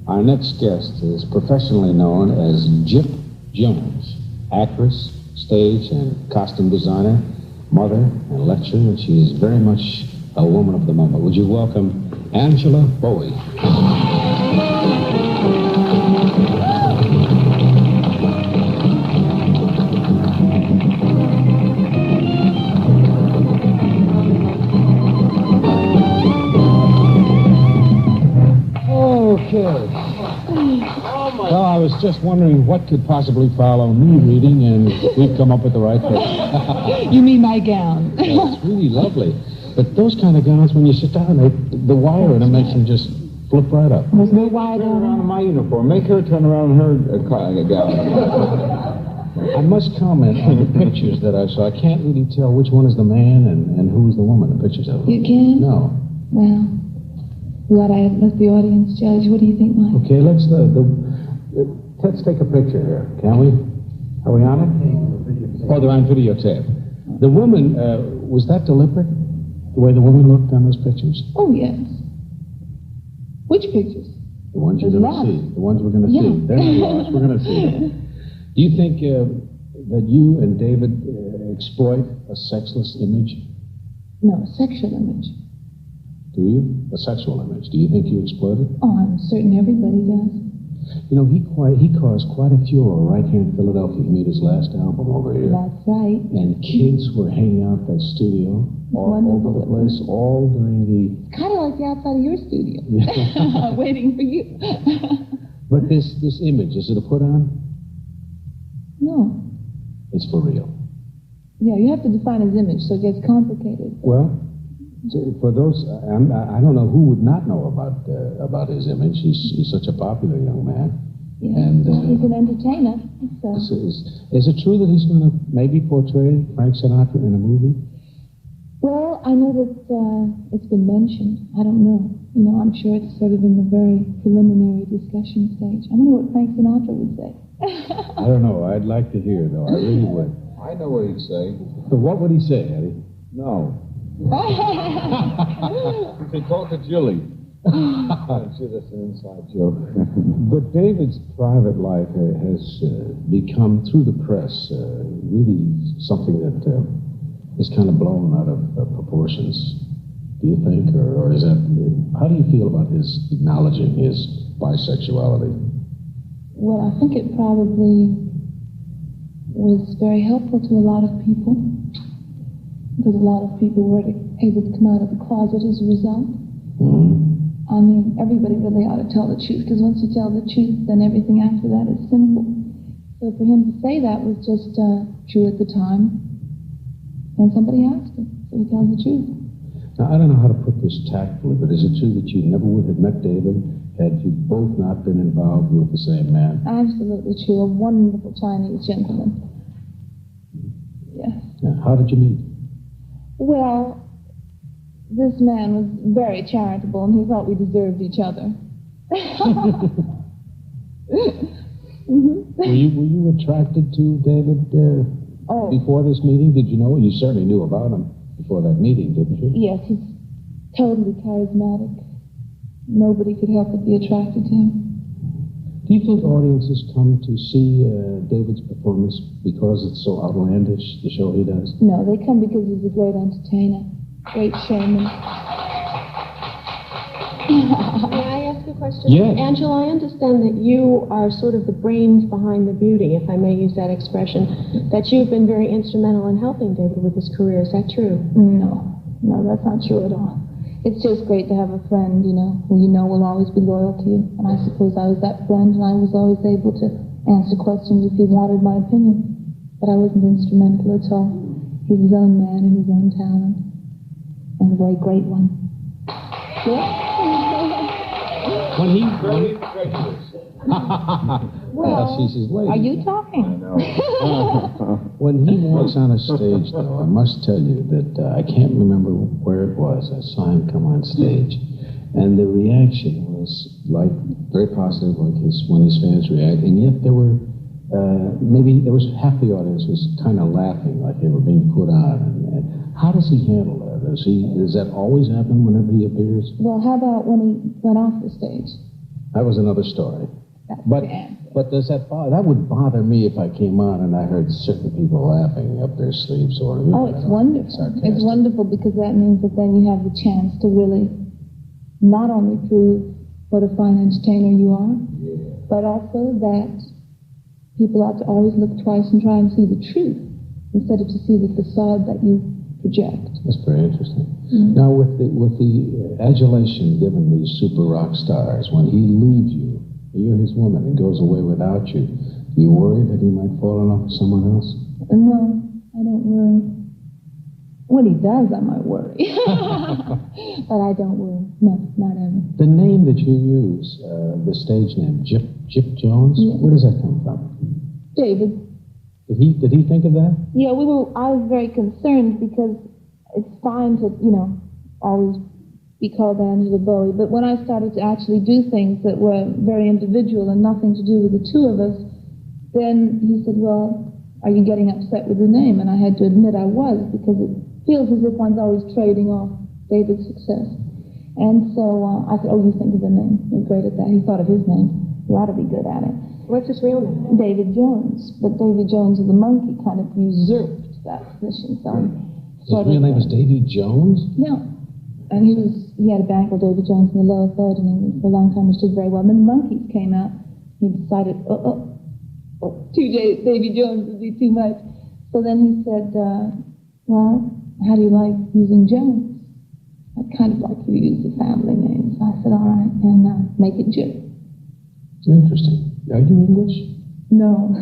Our next guest is professionally known as Gyp Jones, actress, stage and costume designer, mother and lecturer, and she is very much a woman of the moment. Would you welcome Angela Bowie? Okay. Well, I was just wondering what could possibly follow me reading, and we've come up with the right thing. You mean my gown? Yeah, it's really lovely. But those kind of gowns, when you sit down, the wire in them makes them just flip right up. There's no wire Turn down around in my uniform. Make her turn around in her gown. I must comment on the pictures that I saw. I can't really tell which one is the man and who's the woman, the pictures of them. You can't? No. Well, let the audience judge. What do you think, Mike? Okay, let's take a picture here, can we? Are we on it? Oh, they're on videotape. The woman, was that deliberate? The way the woman looked on those pictures? Oh, yes. Which pictures? The ones you're going to see. The ones we're going to see. They're not lost. We're going to see them. Do you think that you and David exploit a sexless image? No, a sexual image. Do you? A sexual image. Do you think you exploit it? Oh, I'm certain everybody does. You know, he caused quite a furor right here in Philadelphia. He made his last album over here. That's right. And kids were hanging out that studio all over the place, all during the... It's kind of like the outside of your studio. Waiting for you. But this image, is it a put-on? No. It's for real. Yeah, you have to define his image, so it gets complicated. Well, for those, I don't know who would not know about his image. He's such a popular young man. Yeah. And he's an entertainer. So. Is it true that he's going to maybe portray Frank Sinatra in a movie? Well, I know that it's been mentioned. I don't know. You know, I'm sure it's sort of in the very preliminary discussion stage. I wonder what Frank Sinatra would say. I don't know. I'd like to hear, though. I really would. I know what he'd say. But what would he say, Eddie? No. You can talk to Julie. I'm sure that's an inside joke. But David's private life has become, through the press, really something that is kind of blown out of proportions. Do you think? Or is that... How do you feel about his acknowledging his bisexuality? Well, I think it probably was very helpful to a lot of people. Because a lot of people were able to come out of the closet as a result. Mm-hmm. I mean, everybody really ought to tell the truth, because once you tell the truth, then everything after that is simple. So for him to say that was just true at the time. And somebody asked him, so he tells the truth. Now, I don't know how to put this tactfully, but is it true that you never would have met David had you both not been involved with the same man? Absolutely true. A wonderful Chinese gentleman. Yes. Now, how did you meet? Well, this man was very charitable, and he thought we deserved each other. Were you attracted to David before this meeting? Did you know? You certainly knew about him before that meeting, didn't you? Yes, he's totally charismatic. Nobody could help but be attracted to him. Do you think audiences come to see David's performance because it's so outlandish, the show he does? No, they come because he's a great entertainer, great showman. May I ask a question? Yes. Angela, I understand that you are sort of the brains behind the beauty, if I may use that expression, that you've been very instrumental in helping David with his career. Is that true? No, that's not true at all. It's just great to have a friend, you know, who you know will always be loyal to you. And I suppose I was that friend, and I was always able to answer questions if he wanted my opinion. But I wasn't instrumental at all. He's his own man and his own talent. And a very great one. Yeah? Well, she's his lady. are you talking? I know. When he walks on a stage, though, I must tell you that I can't remember where it was. I saw him come on stage, and the reaction was like very positive, like when his fans react, and yet there were maybe there was half the audience was kind of laughing, like they were being put on. And how does he handle that? Does that always happen whenever he appears? Well, how about when he went off the stage? That was another story. That's But the answer. but does that bother? That would bother me if I came on and I heard certain people laughing up their sleeves or. Oh, it's wonderful. It's wonderful because that means that then you have the chance to really not only prove what a fine entertainer you are, but also that people ought to always look twice and try and see the truth instead of to see the facade that you project. That's very interesting. Now, with the adulation given these super rock stars, when he leaves you, you're his woman, and goes away without you, do you worry that he might fall in love with someone else? No, I don't worry. When he does, I might worry. But I don't worry. No, not ever. The name that you use, the stage name, Gyp Jones, where does that come from? David. Did he think of that? Yeah, I was very concerned because it's fine to, always be called Angie Bowie, but when I started to actually do things that were very individual and nothing to do with the two of us, then he said, well, are you getting upset with the name? And I had to admit I was, because it feels as if one's always trading off David's success. And so I said, oh, you think of the name. You're great at that. He thought of his name. You ought to be good at it. What's his real name? David Jones. But David Jones of the Monkey kind of usurped that position. So his real name was David Jones? Yeah. And he had a band called David Jones in the lower third in England for a long time, which did very well. And then the Monkees came out. He decided, Davy Jones would be too much. So then he said, well, how do you like using Jones? I'd kind of like you to use the family name. So I said, all right, and make it Gyp. Interesting. Are you English? No,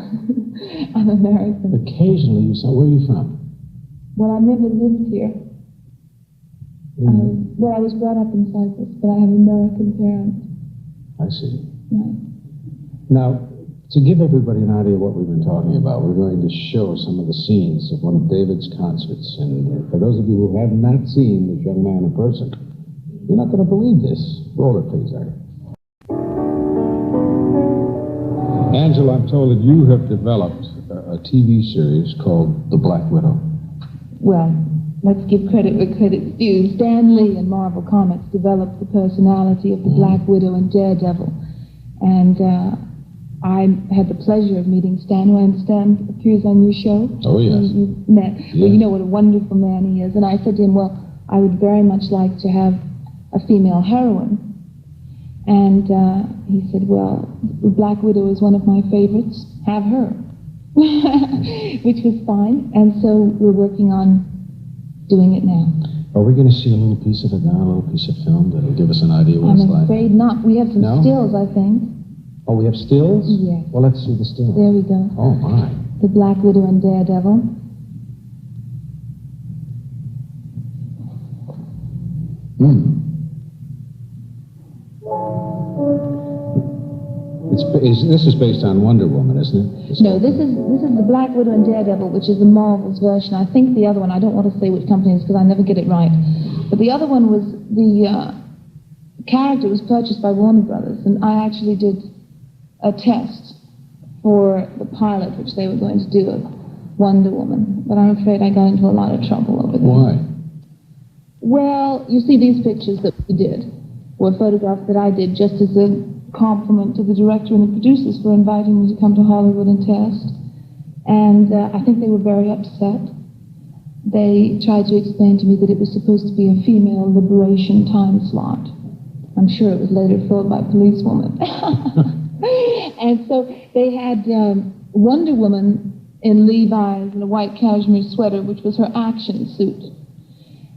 I'm American. Occasionally you sound, where are you from? Well, I never lived here. Well, I was brought up in Cyprus, but I have American parents. I see. Right. Now, to give everybody an idea of what we've been talking about, we're going to show some of the scenes of one of David's concerts. And for those of you who have not seen this young man in person, you're not going to believe this. Roll it, please, Art. Angela, I'm told that you have developed a TV series called The Black Widow. Well, let's give credit where credit's due. Stan Lee and Marvel Comics developed the personality of the Black Widow and Daredevil. And I had the pleasure of meeting Stan, who I understand appears on your show. Oh, yes. You met. Yes. Well, you know what a wonderful man he is. And I said to him, well, I would very much like to have a female heroine. And he said, well, the Black Widow is one of my favorites. Have her. Which was fine. And so we're working on doing it now. Are we going to see a little piece of it now, a little piece of film that'll give us an idea what it's like? I'm afraid not. We have some stills, I think. Oh, we have stills? Yes. Well, let's see the stills. There we go. Oh, my. The Black Widow and Daredevil. This is based on Wonder Woman, isn't it? No, this is the Black Widow and Daredevil, which is the Marvel's version. I think the other one, I don't want to say which company it is because I never get it right. But the other one was, the character was purchased by Warner Brothers, and I actually did a test for the pilot, which they were going to do of Wonder Woman. But I'm afraid I got into a lot of trouble over there. Why? Well, you see, these pictures that we did were photographs that I did just as a compliment to the director and the producers for inviting me to come to Hollywood and test. And I think they were very upset. They tried to explain to me that it was supposed to be a female liberation time slot. I'm sure it was later filled by policewoman. And so they had Wonder Woman in Levi's and a white cashmere sweater, which was her action suit.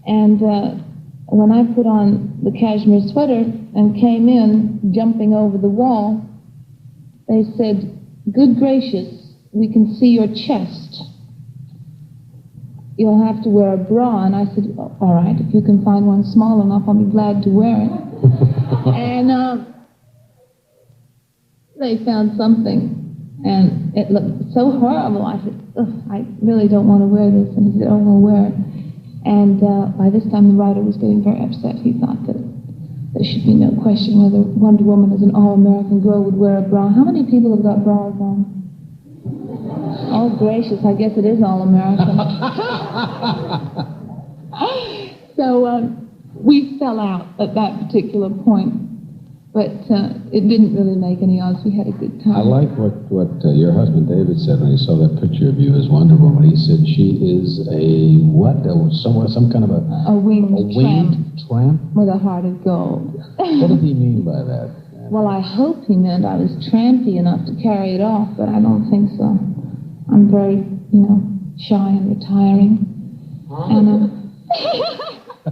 And when I put on the cashmere sweater and came in, jumping over the wall, they said, good gracious, we can see your chest. You'll have to wear a bra. And I said, all right, if you can find one small enough, I'll be glad to wear it. And they found something, and it looked so horrible. I said, I really don't want to wear this. And he said, oh, we'll wear it. And by this time, the writer was getting very upset. He thought that there should be no question whether Wonder Woman, as an all-American girl, would wear a bra. How many people have got bras on? Oh, gracious, I guess it is all-American. So we fell out at that particular point. But it didn't really make any odds. We had a good time. I like what your husband David said when he saw that picture of you as Wonder Woman. He said she is a what? Some kind of a winged tramp with a heart of gold. What did he mean by that? Well, I hope he meant I was trampy enough to carry it off, but I don't think so. I'm very, shy and retiring. And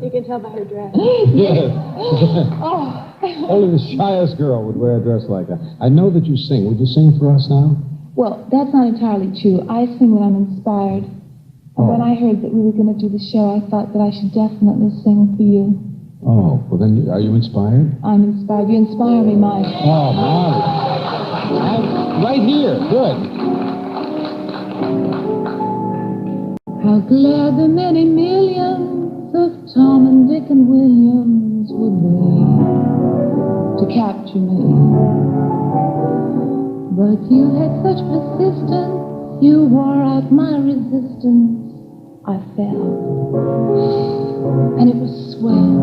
you can tell by her dress. Yes. Oh. Only the shyest girl would wear a dress like that. I know that you sing. Would you sing for us now? Well, that's not entirely true. I sing when I'm inspired. And when I heard that we were going to do the show, I thought that I should definitely sing for you. Oh, well then, are you inspired? I'm inspired. You inspire me, Mike. Oh, Molly. Right here. Good. How glad the many millions of Tom and Dick and Williams would be to capture me. But you had such persistence, you wore out my resistance. I fell, and it was swell.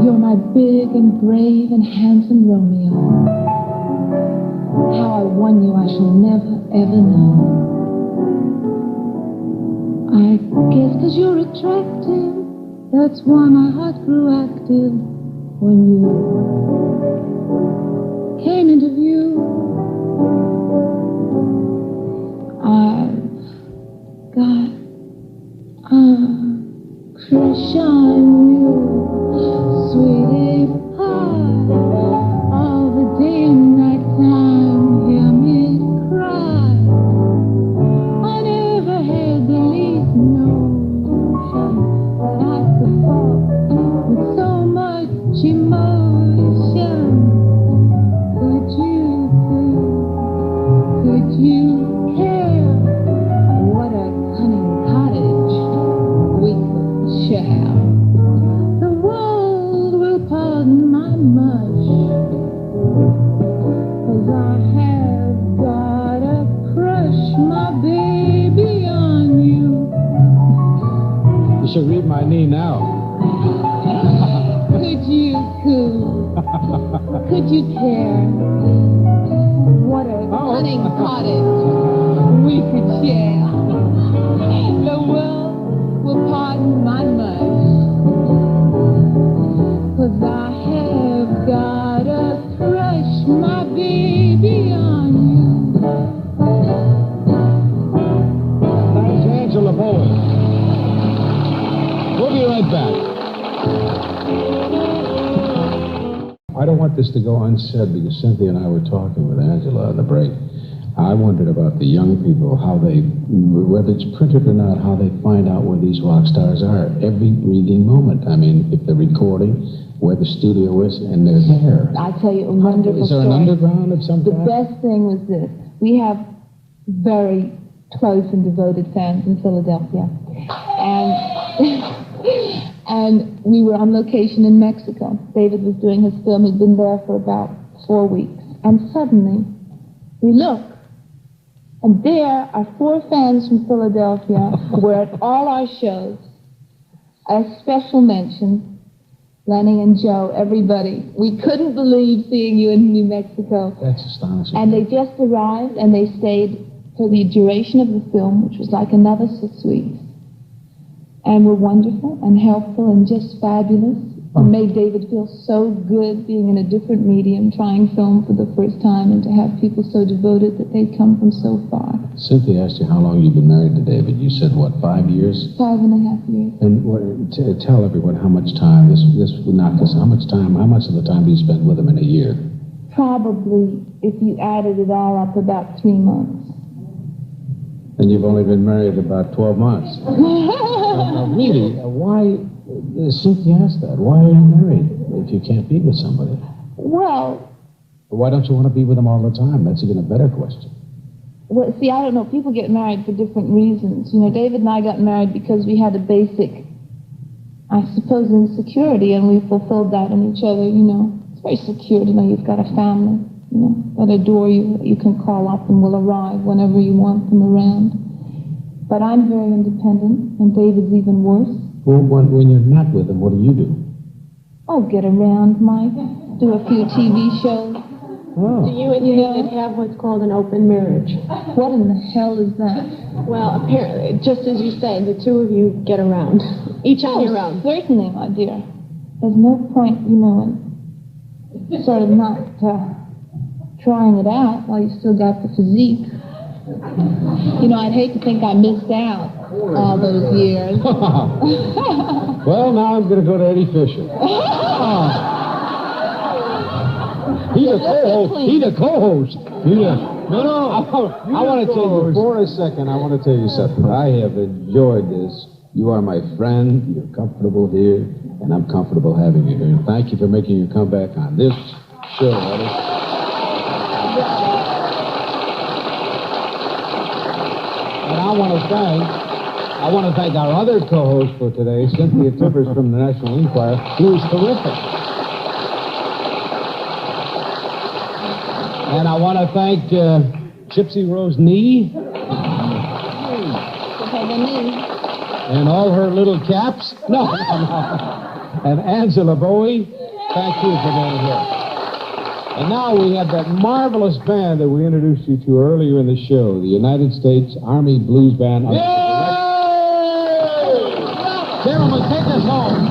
You're my big and brave and handsome Romeo. How I won you I shall never, ever know. I guess 'cause you're attractive, that's why my heart grew active when you came into view. I've got a crush on you, sweetie pie, all the day and night time, hear me cry. I never had the least notion that I could fall with so much emotion. Could you care what a cunning cottage we could share? The world will pardon my mush, 'cause I have got a crush, my baby, on you. You should read my knee now. Could you care what a cunning cottage we could share? The world will pardon my mush, 'cause I have got a crush, my baby, on you. That's Angela Bowie. We'll be right back. I don't want this to go unsaid because Cynthia and I were talking with Angela on the break. I wondered about the young people, how they, whether it's printed or not, how they find out where these rock stars are every breathing moment. I mean, if they're recording, where the studio is, and they're there. I'll tell you a wonderful Is there story. an underground of some The kind? best thing was this. We have very close and devoted fans in Philadelphia. And we were on location in Mexico. David was doing his film. He'd been there for about 4 weeks. And suddenly, we look, and there are 4 fans from Philadelphia who were at all our shows. A special mention, Lenny and Joe, everybody. We couldn't believe seeing you in New Mexico. That's astonishing. And they just arrived, and they stayed for the duration of the film, which was like another 6 weeks. And were wonderful and helpful and just fabulous. It made David feel so good being in a different medium, trying film for the first time, and to have people so devoted that they'd come from so far. Cynthia asked you how long you've been married to David. You said, what, 5 years? 5.5 years. And tell everyone how much time, this would knock us, how much of the time do you spend with him in a year? Probably, if you added it all up, about 3 months. And you've only been married about 12 months. Really, why, Cynthia asked that, why are you married if you can't be with somebody? Well, Why don't you want to be with them all the time? That's even a better question. Well, see, I don't know. People get married for different reasons. You know, David and I got married because we had a basic, I suppose, insecurity, and we fulfilled that in each other, you know. It's very secure to know you've got a family, you know, that adore you, that you can call up and will arrive whenever you want them around. But I'm very independent, and David's even worse. Well, when you're not with them, what do you do? Oh, get around, Mike. Do a few TV shows. Do Oh. you and David have what's called an open marriage? What in the hell is that? Well, apparently, just as you say, the two of you get around, each on your own. Certainly, my dear. There's no point, in sort of not trying it out while you still got the physique. I'd hate to think I missed out all those years. Well, now I'm going to go to Eddie Fisher. He's a co-host. He's a co-host. No. I want to tell you, for a second, I want to tell you something. I have enjoyed this. You are my friend. You're comfortable here, and I'm comfortable having you here. And thank you for making your comeback on this show, Eddie. And I want to thank our other co-host for today, Cynthia Tibbers from the National Enquirer, who was terrific. And I want to thank Gypsy Rose Nee and all her little caps. No. And Angela Bowie. Thank you for being here. And now we have that marvelous band that we introduced you to earlier in the show, the United States Army Blues Band. Yay! Gentlemen, take us home.